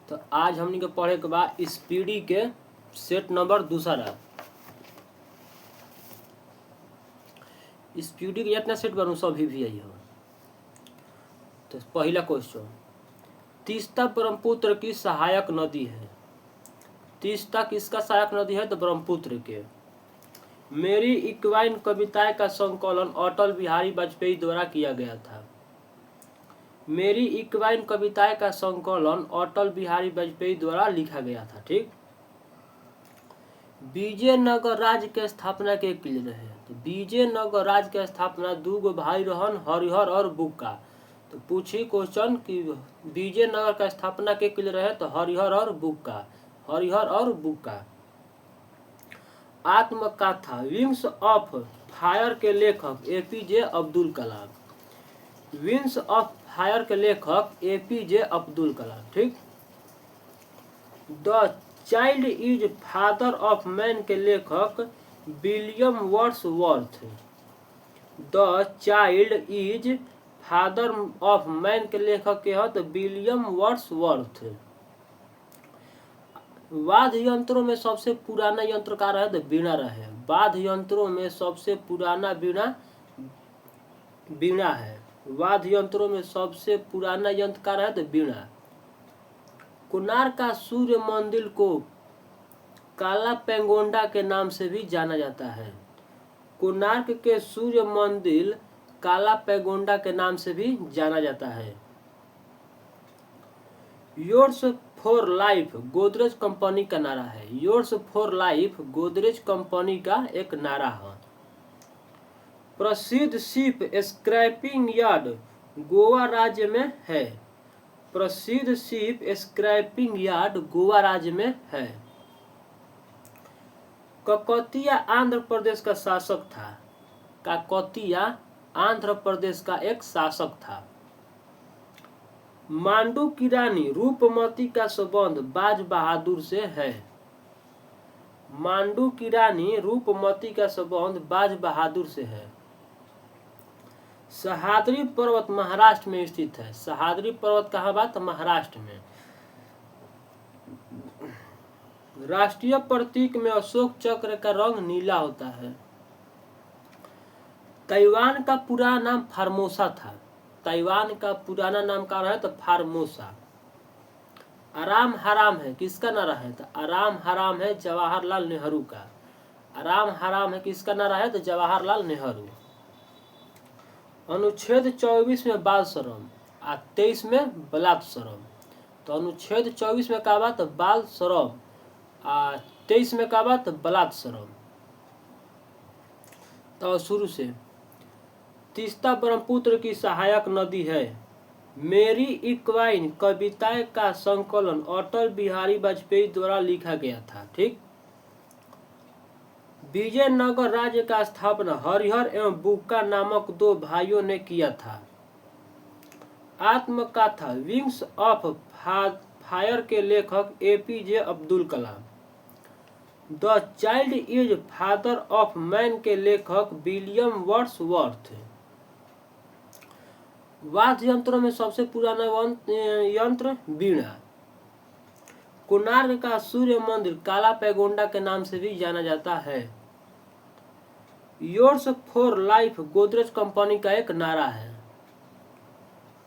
तो आज हमनी के पढ़े के बाद स्पीडी के सेट नंबर दूसरा। स्पीडी के जितना सेट बनू सब भी आई हो। तो पहला क्वेश्चन, तीस्ता ब्रह्मपुत्र की सहायक नदी है। तीस्ता किसका सहायक नदी है? तो ब्रह्मपुत्र के। मेरी इक्वाइन कविताएं का संकलन अटल बिहारी वाजपेयी द्वारा किया गया था। मेरी इक्वाइन कविताएं का संकलन अटल बिहारी वाजपेयी द्वारा लिखा गया था। ठीक। विजयनगर राज्य के स्थापना के किले रहे। तो विजयनगर राज्य के स्थापना दूगो भाई रहन, हरिहर और बुक्का। तो पूछी क्वेश्चन कि विजयनगर का स्थापना के किले रहे? तो हरिहर और बुक्का। हरिहर और बुक्का। आत्मकथा विंग्स ऑफ फायर के लेखक APJ Abdul Kalam. Wings of fire के लेखक एपीजे अब्दुल कलाम। ठीक। The child is father of man के लेखक William Wordsworth. The child is father of man के लेखक के है तो विलियम वर्ड्सवर्थ। वाद्य यंत्रों में सबसे पुराना यंत्रकार है तो वीणा रहे। वाद्य यंत्रों में सबसे पुराना वीणा है। वाद्य यंत्रों में सबसे पुराना यंत्रकार है तो वीणा। कोणार्क का सूर्य मंदिर को काला पेगोंडा के नाम से भी जाना जाता है। कोणार्क के सूर्य मंदिर काला पेगोंडा के नाम से भी जाना जाता है। Yours for life Godrej company का नारा है। Yours for life Godrej company का एक नारा है। प्रसिद्ध शिप स्क्रैपिंग यार्ड गोवा राज्य में है। प्रसिद्ध शिप स्क्रैपिंग यार्ड गोवा राज्य में है। ककतिया आंध्र प्रदेश का शासक था। ककतिया आंध्र प्रदेश का एक शासक था। मांडू की रानी रूपमती का संबंध बाज बहादुर से है। मांडू की रानी रूपमती का संबंध बाज बहादुर से है। सह्याद्री पर्वत महाराष्ट्र में स्थित है। सह्याद्री पर्वत कहाँ बात? महाराष्ट्र में। राष्ट्रीय प्रतीक में अशोक चक्र का रंग नीला होता है। ताइवान का पुराना नाम फार्मोसा था। ताइवान का पुराना नाम क्या है? तो फार्मोसा। आराम हराम है किसका नारा है? तो आराम हराम है जवाहरलाल नेहरू का। आराम हराम है किसका नारा है? तो जवाहरलाल नेहरू। अनुच्छेद 24 में बाल श्रम और 23 में बलात् श्रम। तो अनुच्छेद 24 में क्या बात? बाल श्रम और 23 में क्या बात? बलात् श्रम। तो शुरू से, तीस्ता ब्रह्मपुत्र की सहायक नदी है। मेरी इक्वाइन कविताएं का संकलन अटल बिहारी वाजपेयी द्वारा लिखा गया था। ठीक। विजयनगर राज्य का स्थापना हरिहर एवं बुक्का नामक दो भाइयों ने किया था। आत्मकथा विंग्स ऑफ फायर के लेखक APJ Abdul Kalam. The child is father of man के लेखक विलियम वर्ड्सवर्थ। वाद्य यंत्रों में सबसे पुराना यंत्र वीणा। कोणार्क का सूर्य मंदिर काला पेगोंडा के नाम से भी जाना जाता है। Yours for life Godrej company का एक नारा है।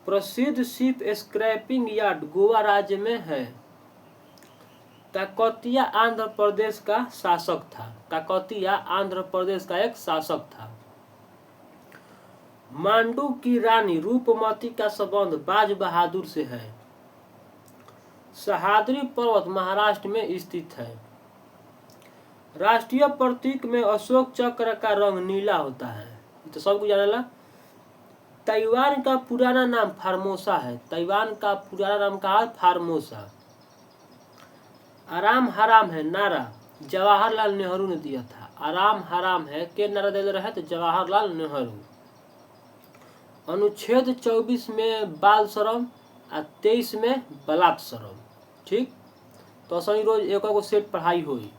प्रसिद्ध शिप स्क्रैपिंग यार्ड गोवा राज्य में है। काकतिया आंध्र प्रदेश का शासक था। काकतिया आंध्र प्रदेश का एक शासक था। मांडू की रानी रूपमती का संबंध बाज बहादुर से है। सह्याद्री पर्वत महाराष्ट्र में स्थित है। राष्ट्रीय प्रतीक में अशोक चक्र का रंग नीला होता है। तो सबको जानेला। ताइवान का पुराना नाम फार्मोसा है। ताइवान का पुराना नाम क्या है? फार्मोसा। आराम हराम है नारा जवाहरलाल नेहरू ने दिया था। आराम हराम है के नारा दे रहे? तो जवाहरलाल नेहरू। अनुच्छेद 24 में बाल श्रम और 23 में बलात् श्रम। ठीक। तो सही रोज एक सेट पढ़ाई हुई।